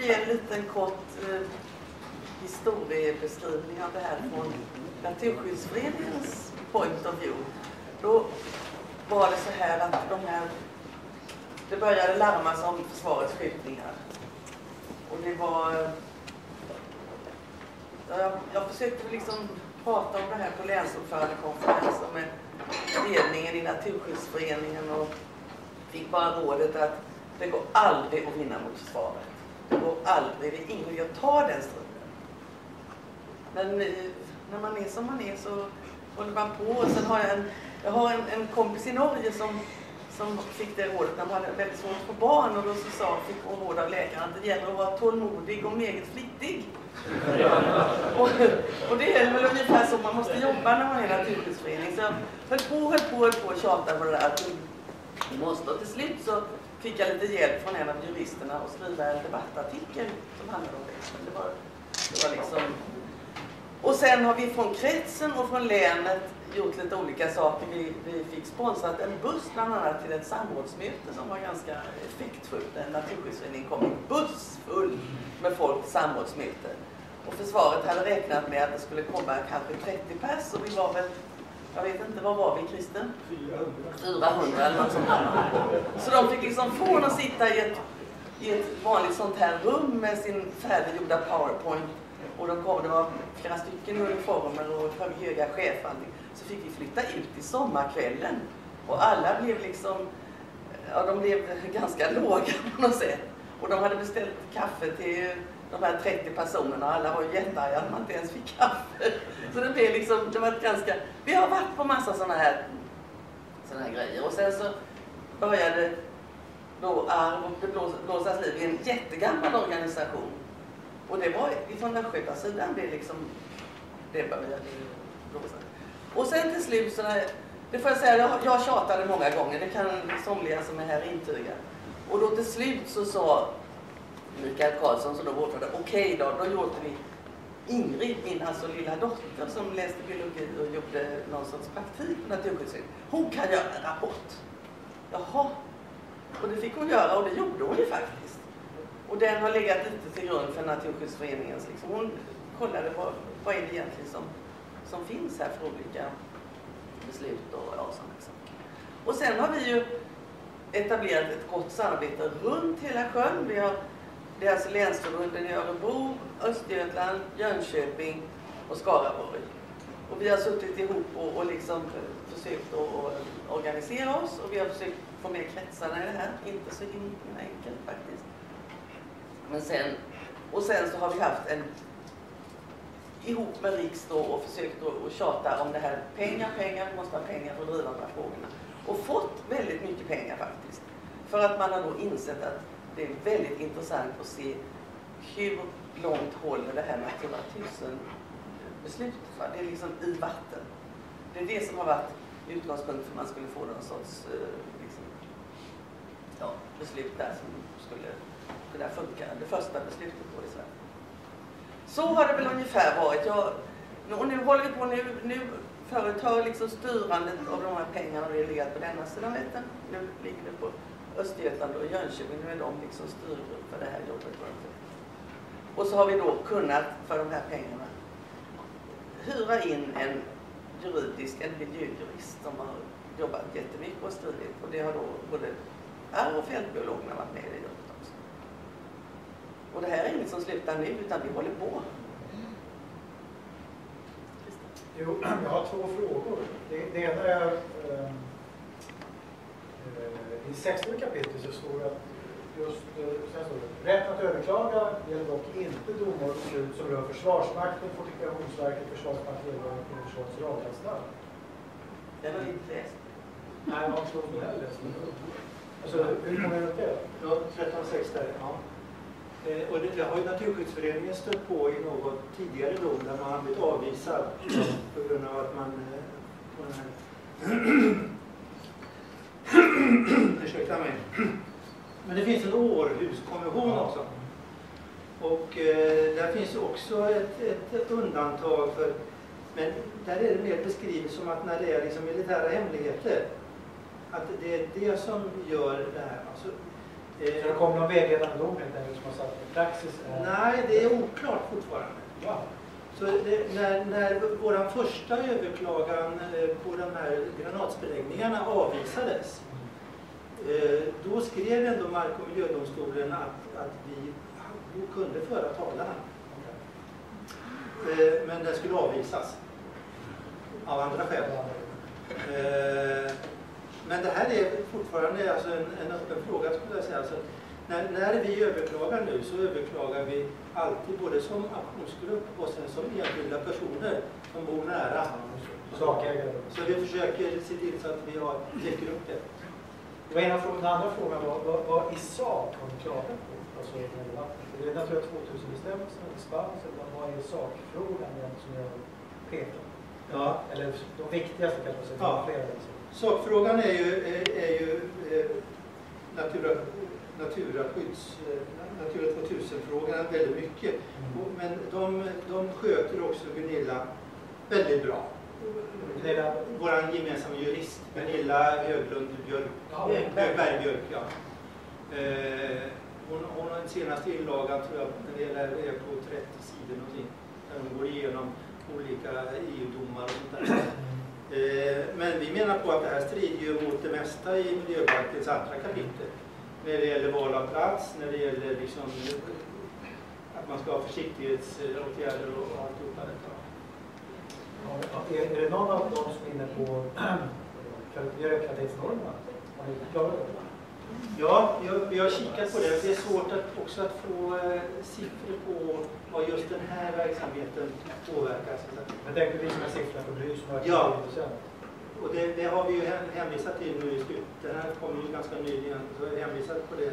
ge en liten kort historiebeskrivning av det här från Naturskyddsföreningens point of view. Då var det så här att det började larmas om försvarets skjutningar. Och det var... Jag försökte liksom prata om det här på länsordförandekonferensen med ledningen i Naturskyddsföreningen och fick bara rådet att det går aldrig att vinna mot försvaret. Det går aldrig, det är ingen idé att ta den striden. Men när man är som man är så håller man på. Och sen har jag har en kompis i Norge som fick det rådet när man hade väldigt svårt för barn, och då fick hon råd av läkaren att det gäller att vara tålmodig och meget flittig. och det är väl ungefär så man måste jobba när man är Naturskyddsförening. Så jag höll på och tjata på det där. Vi måste, och till slut så fick jag lite hjälp från en av juristerna att skriva en debattartikel som handlade om det. Det var liksom... Och sen har vi från kretsen och från länet gjort lite olika saker. Vi fick sponsrat en buss bland annat till ett samrådsmöte som var ganska effektfullt. En Naturskyddsförening kom en buss full med folk till samrådsmöte. Och försvaret hade räknat med att det skulle komma kanske 30 pers, och vi var väl, jag vet inte, vad var vi, Kristen? 400 eller något sånt där. Så de fick liksom få att sitta i ett vanligt sånt här rum med sin färdiggjorda PowerPoint. Och det var flera stycken i uniformer och höga chefer. Så fick vi flytta ut i sommarkvällen. Och alla blev liksom, ja, de blev ganska låga på något sätt. Och de hade beställt kaffe till de här 30 personerna. Alla var jättearga att man inte ens fick kaffe. Så det blev liksom, det var ett ganska... Vi har varit på massa sådana här grejer. Och sen så började då arv och blåsas liv i en jättegammal organisation. Och det var från den Östgötasidan det började blåsa. Och sen till slut så det får jag säga, jag tjatade många gånger, det kan somliga som är här intyga. Och då till slut så sa Mikael Karlsson, som då var ordförande, okej då gjorde vi Ingrid, min alltså lilla dotter som läste biologi och gjorde någon sorts praktik på Naturskyddsföreningen. Hon kan göra en rapport. Jaha. Och det fick hon göra, och det gjorde hon ju faktiskt. Och den har legat lite till grund för Naturskyddsföreningens. Liksom. Hon kollade vad är det egentligen som finns här för olika beslut och sådana saker. Och sen har vi ju etablerat ett gott samarbete runt hela sjön. Det är alltså länsförbunden i Örebro, Östergötland, Jönköping och Skaraborg. Och vi har suttit ihop och liksom försökt att organisera oss, och vi har försökt få med kretsarna i det här. Inte så himla enkelt faktiskt. Men sen så har vi haft ihop med Riks då och försökt att tjata om det här. Pengar, vi måste ha pengar för att driva de här frågorna. Och fått väldigt mycket pengar faktiskt. För att man har då insett att det är väldigt intressant att se hur långt håller det här Natura 1000-beslutet. Det är liksom i vatten. Det är det som har varit utgångspunkt för att man skulle få någon sorts beslut där som skulle kunna funka. Det första beslutet på i Sverige. Så har det väl ungefär varit. Och nu håller vi på, nu företag liksom styrandet av de här pengarna och det ligger på denna sidan vätten. Nu ligger det på Östergötland och Jönköping. Nu är de liksom styrgrupp för det här jobbet. Och så har vi då kunnat för de här pengarna hyra in en miljöjurist som har jobbat jättemycket och stridit. Och det har då både och fältbiologerna varit med i det jobbet också. Och det här är inget som slutar nu, utan vi håller på. Jo, jag har två frågor. Det ena är i 16 kapitlet så står det att rätten att överklaga gäller dock inte domar och beslut som rör Försvarsmakten, Fortifikationsverket, Försvarsmaterielverket och Försvarets radioanstalt. Den har vi inte läst. Nej, jag har inte läst. Alltså, hur kommer det det? Ja, 13.6 där, ja. Och det har ju Naturskyddsföreningen stött på i något tidigare dom där man har blivit avvisad på grund av att man ursäkta mig. Men det finns en Århuskonvention också. Och där finns också ett undantag för, men där är det mer beskrivet som att när det är liksom militära hemligheter, att det är det som gör det här. Alltså, Så det kommer någon vägledande dom helt enkelt som har sagt att praxis är... Nej, det är oklart fortfarande. Ja. Så när vår första överklagan på de här granatsprängningarna avvisades, då skrev ändå Mark- och miljödomstolen att vi då kunde föra talan. Men den skulle avvisas av andra skäl. Men det här är fortfarande alltså en öppen fråga, skulle jag säga. Alltså, när vi överklagar nu så överklagar vi alltid både som aktionsgrupp och sen som enskilda personer som bor nära. Sakägare. Så vi försöker se till så att vi har täcker upp det. Det var ena frågan. Den andra frågan var vad i sak har ni klagat på? Alltså, är det Natura 2000-bestämmelsen eller dispens, eller vad är sakfrågan som jag pekar? Ja. Eller de viktigaste kanske, ja. Flera. Sakfrågan är ju Natura 2000-frågan väldigt mycket. Men de sköter också Gunilla väldigt bra. Vår gemensamma jurist, Gunilla Höglund Bergbjörk. Ja. Hon har den senaste inlagan, tror jag, när det gäller är på 30 sidor någonting. Där hon går igenom olika EU-domar och sånt där. Men vi menar på att det här strider ju mot det mesta i miljöbalkens andra kapitel. När det gäller val av plats, när det gäller liksom att man ska ha försiktighetsåtgärder och alltihopa detta. Ja, är det någon av dem som är inne på miljökvalitetsnormerna? Har ni klarat det? Ja, vi har kikat på det. Det är svårt också att få siffror på vad just den här verksamheten påverkas. Men tänker vi som en siffra för bly som har 10%? Ja, och det har vi ju hänvisat till nu i slutet. Den här kommer ju ganska nyligen, så jag har hänvisat på det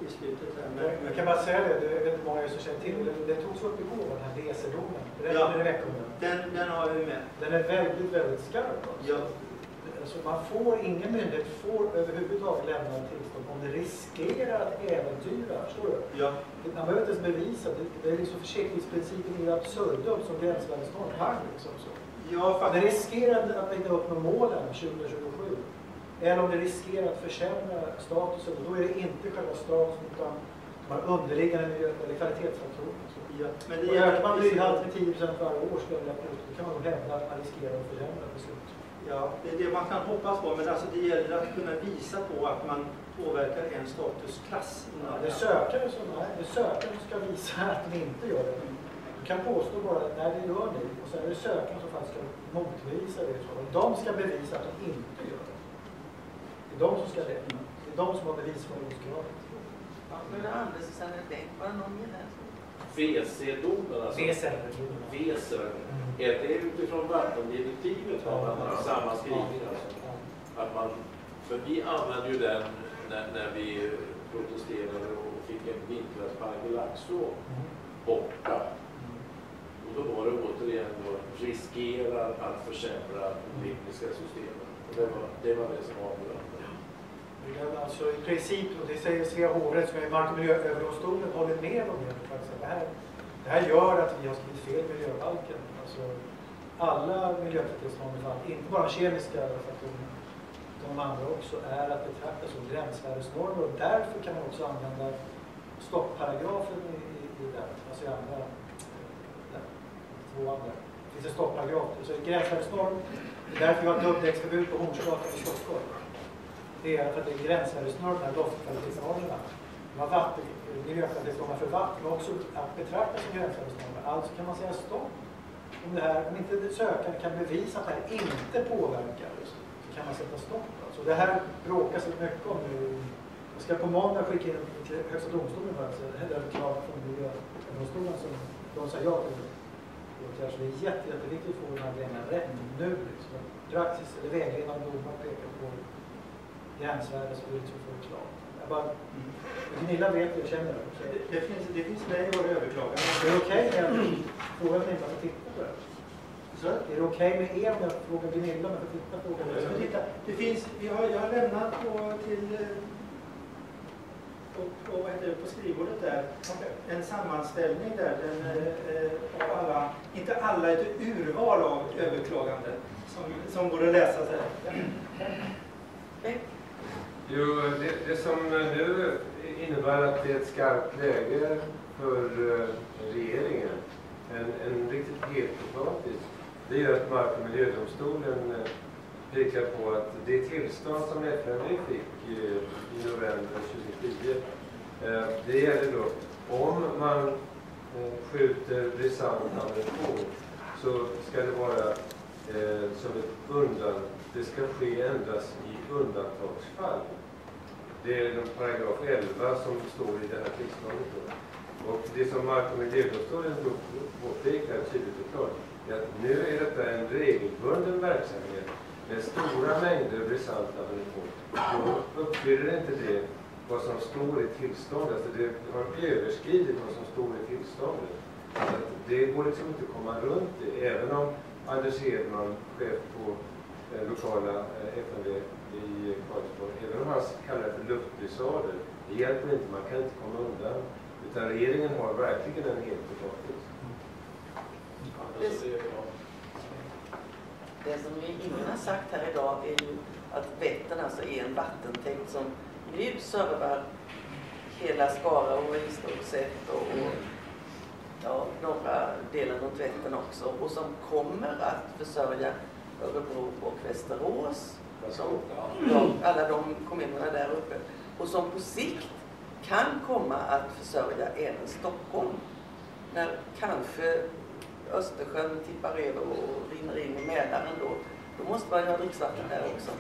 i slutet. Här. Jag kan bara säga det är inte många som känner till. Det togs upp igår, den här DC-domen. Den har vi med. Den är väldigt, väldigt skarp. Alltså. Ja. Alltså ingen myndighet får överhuvudtaget lämna en tillstånd om det riskerar att äventyra, förstår du? Ja. Man behöver inte ens bevisa, det är liksom försiktighetsprincipen i absurdum som gränsvärdesnorm här liksom så. Ja, det riskerar att inte uppnå målen 2027, eller om det riskerar att försämra statusen, då är det inte själva statusen utan de underliggande eller kvalitetsfaktorer. Ja. Men det ökar man blyhalt med 10% varje år, då kan man nog hävda att man riskerar att försämra beslut. Ja, det är det man kan hoppas på, men alltså det gäller att kunna visa på att man påverkar en statusklass. Ja, det är sökaren som ska visa att de inte gör det. Du kan påstå bara att nej, det gör ni, och sen är det sökaren som faktiskt ska motbevisa det. De ska bevisa att de inte gör det. Det är de som ska det. Det är de som har bevisföringskravet. Ja, nu är det Anders och sen är det Bengt. Var det någon mer där? WC-domen, alltså. WC. Är det utifrån vattendirektivet har man samma skrivning? Alltså. Att man, för vi använde ju den när vi protesterade och fick en vindkraftspark i Laxå borta. Och då var det återigen då riskerar att försämra de tekniska systemen. Och det var det som var avgörande. Alltså i princip, och det säger Svea hovrätt som är Mark- och miljööverdomstolen, håller med om det. Det här gör att vi har skrivit fel i miljöbalken. Alltså, alla miljökvalitetsnormer, inte bara kemiska faktorer, utan de andra också, är att betrakta som gränsvärdesnormer. Och därför kan man också använda stoppparagrafen i den, alltså i andra, två andra. Det finns en stoppparagraf, så gränsvärdesnorm, det är därför vi har ett dubbdäcksförbud på Hornsgatan i Stockholm. Det är för att det är gränsvärdesnormer, de här luftkvalitetsnormerna. De har miljökvalitetsnormer för vatten, men också att betrakta som gränsvärdesnormer. Alltså kan man säga stopp. Om inte sökaren kan bevisa att det här inte påverkar, så kan man sätta stopp. Alltså det här bråkas mycket om nu. Jag ska på måndag skicka in till Högsta domstolen för att det är klart från miljödomstolen som de sa ja till det. Så det är jätteviktigt att få de här grejerna rätt nu. Liksom. Praxis eller vägledande domar pekar på gränsvärden så vi liksom får det klart. Gunilla vet och jag känner det. Det finns med i våra överklaganden. Det är okej med att fråga Gunilla att titta på det? Så? Är det okej med er med att fråga Gunilla att titta på det? Det finns, jag har lämnat på skrivbordet där en sammanställning där av alla, inte alla, ett urval av överklaganden som går att läsa där. Jo, det som nu innebär att det är ett skarpt läge för regeringen. En riktigt het potatis. Det gör att Mark- och miljödomstolen pekar på att det tillstånd som FMV fick i november 2010, det gäller då om man skjuter brisant ammunition, så ska det vara som ett det ska ske endast i undantagsfall. Det är paragraf 11 som står i det här tillståndet. Och det som Mark- och miljödomstolen påpekar tydligt och klart är att nu är detta en regelbunden verksamhet med stora mängder brisant ammunition. Då uppfyller inte det vad som står i tillståndet. Alltså det har överskridit vad som står i tillståndet. Så det går liksom inte att komma runt det, även om Anders Hedman, chef på lokala FMV i Karlsborg, även om han kallar det för luftbrisader, det hjälper inte, man kan inte komma undan. Utan regeringen har verkligen en hel potatis. Det som ingen har sagt här idag är ju att Vättern alltså är en vattentäkt som nu servar hela Skara och i stort sett och norra delen runt Vättern också, och som kommer att försörja Örebro och Västerås, alla de kommunerna där uppe, och som på sikt kan komma att försörja även Stockholm när kanske Östersjön tippar över och rinner in i Mälaren. Då måste man ju ha dricksvatten här också.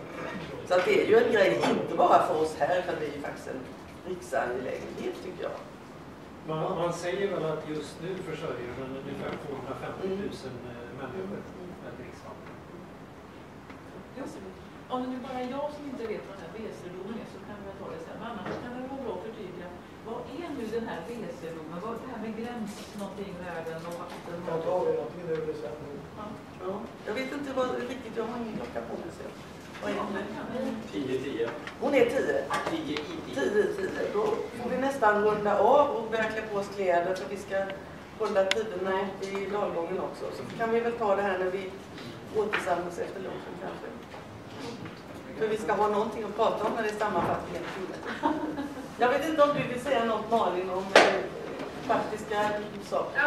Så att det är ju en grej, inte bara för oss här, utan det är ju faktiskt en riksangelägenhet, tycker jag. Man säger väl att just nu försörjer man ungefär 250 000 människor med dricksvatten. Om det nu bara är jag som inte vet vad den här WC-domen är, så kan vi ta det sen. Men annars kan det vara bra att förtydliga. Vad är nu den här WC-domen? Vad är det här med gräns någonting världen och vatten? Jag tar det någonting över det sen. Ja. Jag vet inte vad riktigt, jag har ingen klocka på mig. Så. Vad är hon? 10-10. Hon är 10. 10. Då får vi nästan runda av och börja klä på oss kläder, för vi ska hålla tiderna upp i dalgången också. Så kan vi väl ta det här när vi återsamlas efter lunchen kanske. För vi ska ha någonting att prata om när det är sammanfattningen. Jag vet inte om du vill säga något, Malin, om faktiska saker.